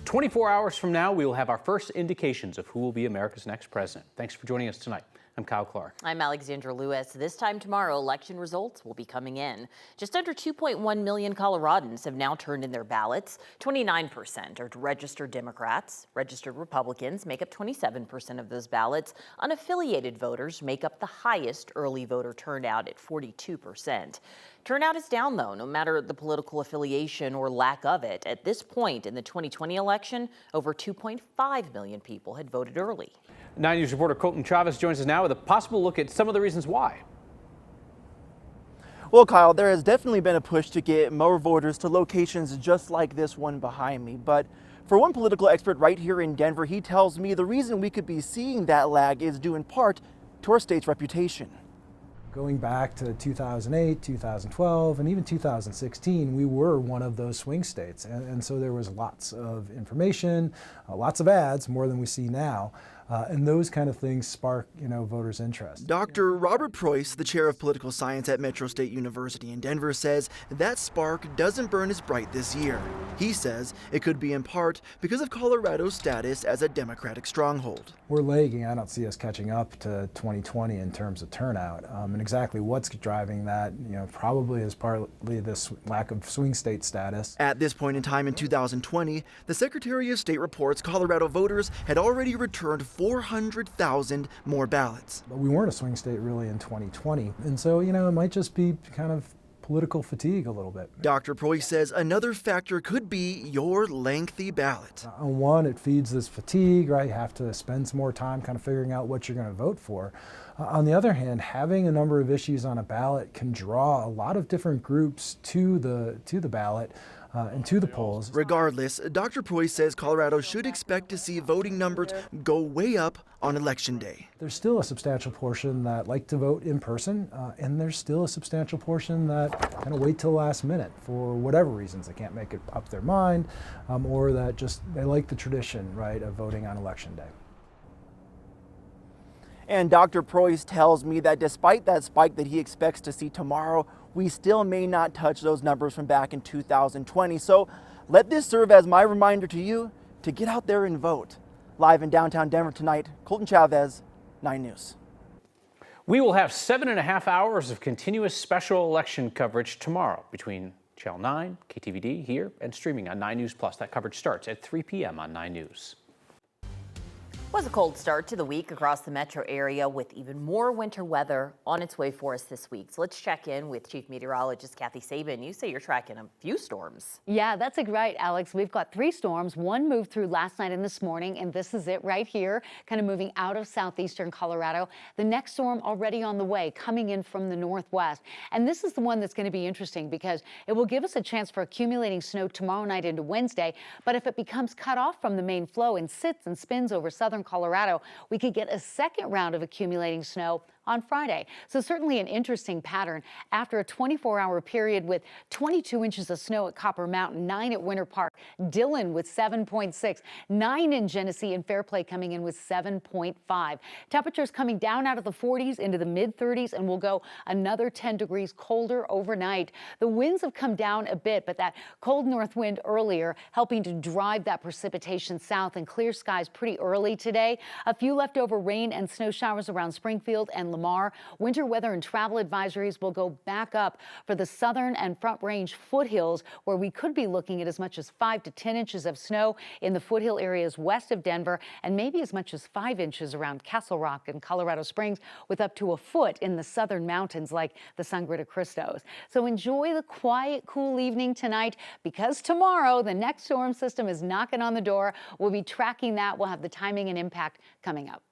24 hours from now, we will have our first indications of who will be America's next president. Thanks for joining us tonight. I'm Kyle Clark. I'm Alexandra Lewis. This time tomorrow, election results will be coming in. Just under 2.1 million Coloradans have now turned in their ballots. 29% are registered Democrats. Registered Republicans make up 27% of those ballots. Unaffiliated voters make up the highest early voter turnout at 42%. Turnout is down, though, no matter the political affiliation or lack of it. At this point in the 2020 election, over 2.5 million people had voted early. 9 News reporter Colton Chavez joins us now with a possible look at some of the reasons why. Well, Kyle, there has definitely been a push to get more voters to locations just like this one behind me. But for one political expert right here in Denver, he tells me the reason we could be seeing that lag is due in part to our state's reputation. Going back to 2008, 2012, and even 2016, we were one of those swing states. And so there was lots of information, lots of ads, more than we see now. And those kind of things spark, voters' interest. Dr. Robert Preuss, the chair of political science at Metro State University in Denver, says that spark doesn't burn as bright this year. He says it could be in part because of Colorado's status as a Democratic stronghold. We're lagging. I don't see us catching up to 2020 in terms of turnout. And exactly what's driving that, probably is partly this lack of swing state status. At this point in time in 2020, the Secretary of State reports Colorado voters had already returned 400,000 more ballots. But we weren't a swing state really in 2020. And so, it might just be kind of political fatigue a little bit. Dr. Preuss says another factor could be your lengthy ballot. On one, it feeds this fatigue, right? You have to spend some more time kind of figuring out what you're going to vote for. On the other hand, having a number of issues on a ballot can draw a lot of different groups to the ballot. And to the polls. Regardless, Dr. Preuss says Colorado should expect to see voting numbers go way up on Election Day. There's still a substantial portion that like to vote in person, and there's still a substantial portion that kind of wait till the last minute for whatever reasons. They can't make it up their mind, or that just they like the tradition, right, of voting on Election Day. And Dr. Preuss tells me that despite that spike that he expects to see tomorrow, we still may not touch those numbers from back in 2020. So let this serve as my reminder to you to get out there and vote. Live in downtown Denver tonight, Colton Chavez, 9 News. We will have 7.5 hours of continuous special election coverage tomorrow between Channel 9, KTVD here, and streaming on 9 News Plus. That coverage starts at 3 p.m. on 9 News. It was a cold start to the week across the metro area with even more winter weather on its way for us this week. So let's check in with Chief Meteorologist Kathy Sabin. You say you're tracking a few storms. Yeah, that's right, Alex. We've got 3 storms. One moved through last night and this morning, and this is it right here, kind of moving out of southeastern Colorado. The next storm already on the way, coming in from the northwest. And this is the one that's going to be interesting because it will give us a chance for accumulating snow tomorrow night into Wednesday. But if it becomes cut off from the main flow and sits and spins over southern Colorado, we could get a second round of accumulating snow on Friday. So certainly an interesting pattern after a 24-hour period with 22 inches of snow at Copper Mountain, 9 at Winter Park, Dillon with 7.6, 9 in Genesee, and Fairplay coming in with 7.5. Temperatures coming down out of the 40s into the mid-30s and will go another 10 degrees colder overnight. The winds have come down a bit, but that cold north wind earlier helping to drive that precipitation south and clear skies pretty early today. A few leftover rain and snow showers around Springfield and Lamar. Winter weather and travel advisories will go back up for the southern and front range foothills, where we could be looking at as much as 5 to 10 inches of snow in the foothill areas west of Denver, and maybe as much as 5 inches around Castle Rock and Colorado Springs, with up to a foot in the southern mountains like the Sangre de Cristos. So enjoy the quiet, cool evening tonight, because tomorrow the next storm system is knocking on the door. We'll be tracking that. We'll have the timing and impact coming up.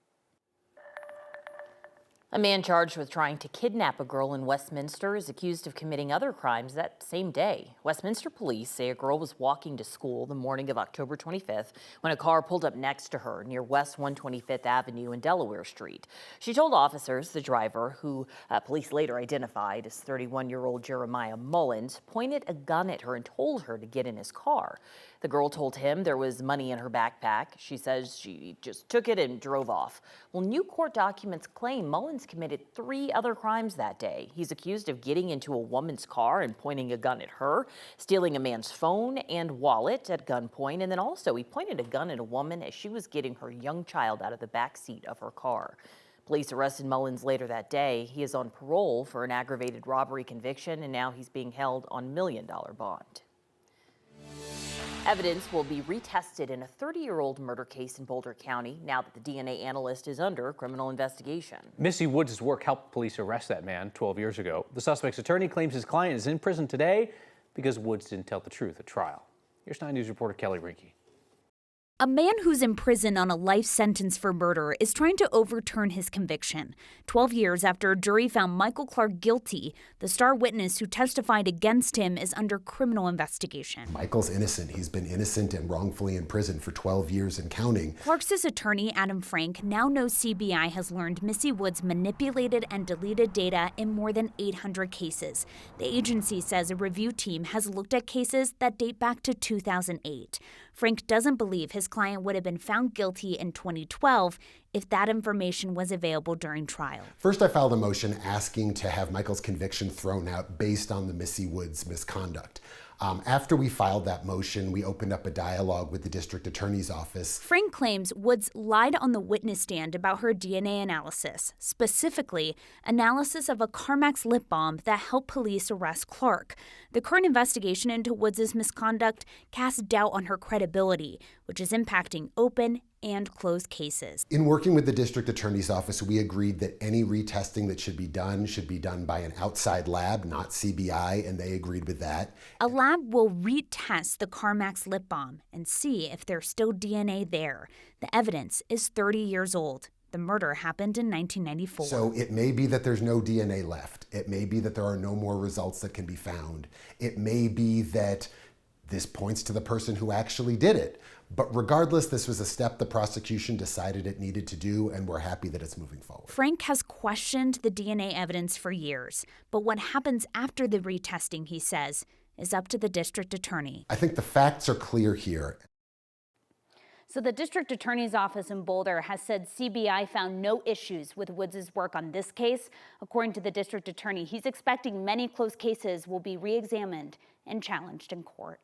A man charged with trying to kidnap a girl in Westminster is accused of committing other crimes that same day. Westminster police say a girl was walking to school the morning of October 25th when a car pulled up next to her near West 125th Avenue and Delaware Street. She told officers the driver, who police later identified as 31-year-old Jeremiah Mullins, pointed a gun at her and told her to get in his car. The The girl told him there was money in her backpack. She says she just took it and drove off. Well, new court documents claim Mullins committed 3 other crimes that day. He's accused of getting into a woman's car and pointing a gun at her, stealing a man's phone and wallet at gunpoint, and then also he pointed a gun at a woman as she was getting her young child out of the back seat of her car. Police arrested Mullins later that day. He is on parole for an aggravated robbery conviction, and now he's being held on $1 million bond. Evidence will be retested in a 30-year-old murder case in Boulder County now that the DNA analyst is under criminal investigation. Missy Woods' work helped police arrest that man 12 years ago. The suspect's attorney claims his client is in prison today because Woods didn't tell the truth at trial. Here's 9 News reporter Kelly Rinke. A man who's in prison on a life sentence for murder is trying to overturn his conviction. 12 years after a jury found Michael Clark guilty, the star witness who testified against him is under criminal investigation. Michael's innocent. He's been innocent and wrongfully in prison for 12 years and counting. Clark's attorney, Adam Frank, now knows CBI has learned Missy Woods manipulated and deleted data in more than 800 cases. The agency says a review team has looked at cases that date back to 2008. Frank doesn't believe his client would have been found guilty in 2012 if that information was available during trial. First, I filed a motion asking to have Michael's conviction thrown out based on the Missy Woods misconduct. After we filed that motion, we opened up a dialogue with the district attorney's office. Frank claims Woods lied on the witness stand about her DNA analysis, specifically analysis of a Carmex lip balm that helped police arrest Clark. The current investigation into Woods' misconduct casts doubt on her credibility, which is impacting open and closed cases. In working with the district attorney's office, we agreed that any retesting that should be done by an outside lab, not CBI, and they agreed with that. A lab will retest the Carmex lip balm and see if there's still DNA there. The evidence is 30 years old. The murder happened in 1994. So it may be that there's no DNA left. It may be that there are no more results that can be found. It may be that this points to the person who actually did it. But regardless, this was a step the prosecution decided it needed to do, and we're happy that it's moving forward. Frank has questioned the DNA evidence for years, but what happens after the retesting, he says, is up to the district attorney. I think the facts are clear here. So the district attorney's office in Boulder has said CBI found no issues with Woods' work on this case. According to the district attorney, he's expecting many closed cases will be re-examined and challenged in court.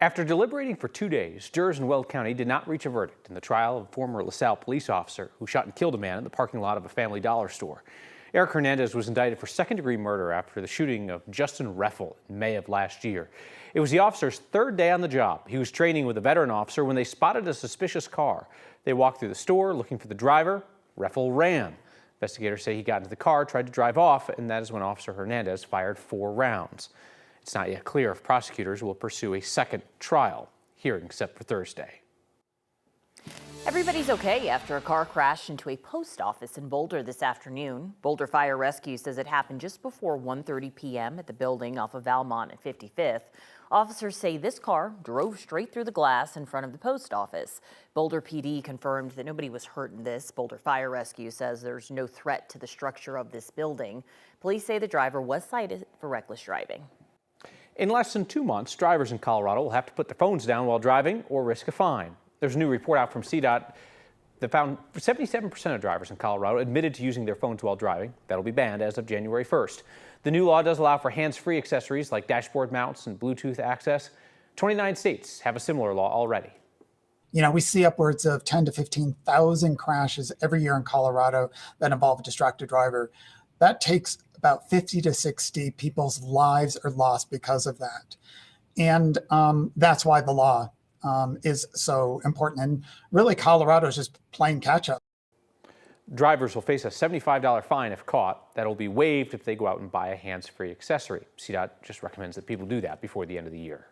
After deliberating for 2 days, jurors in Weld County did not reach a verdict in the trial of a former LaSalle police officer who shot and killed a man in the parking lot of a Family Dollar store. Eric Hernandez was indicted for second-degree murder after the shooting of Justin Reffel in May of last year. It was the officer's 3rd day on the job. He was training with a veteran officer when they spotted a suspicious car. They walked through the store looking for the driver. Reffel ran. Investigators say he got into the car, tried to drive off, and that is when Officer Hernandez fired 4 rounds. It's not yet clear if prosecutors will pursue a second trial. Hearing set for Thursday. Everybody's okay after a car crashed into a post office in Boulder this afternoon. Boulder Fire Rescue says it happened just before 1:30 p.m. at the building off of Valmont and 55th. Officers say this car drove straight through the glass in front of the post office. Boulder PD confirmed that nobody was hurt in this. Boulder Fire Rescue says there's no threat to the structure of this building. Police say the driver was cited for reckless driving. In less than 2 months, drivers in Colorado will have to put their phones down while driving or risk a fine. There's a new report out from CDOT that found 77% of drivers in Colorado admitted to using their phones while driving. That'll be banned as of January 1st. The new law does allow for hands-free accessories like dashboard mounts and Bluetooth access. 29 states have a similar law already. You know, we see upwards of 10 to 15,000 crashes every year in Colorado that involve a distracted driver. That takes about 50 to 60 people's lives are lost because of that. And that's why the law is so important. And really, Colorado is just playing catch up. Drivers will face a $75 fine if caught. That'll be waived if they go out and buy a hands-free accessory. CDOT just recommends that people do that before the end of the year.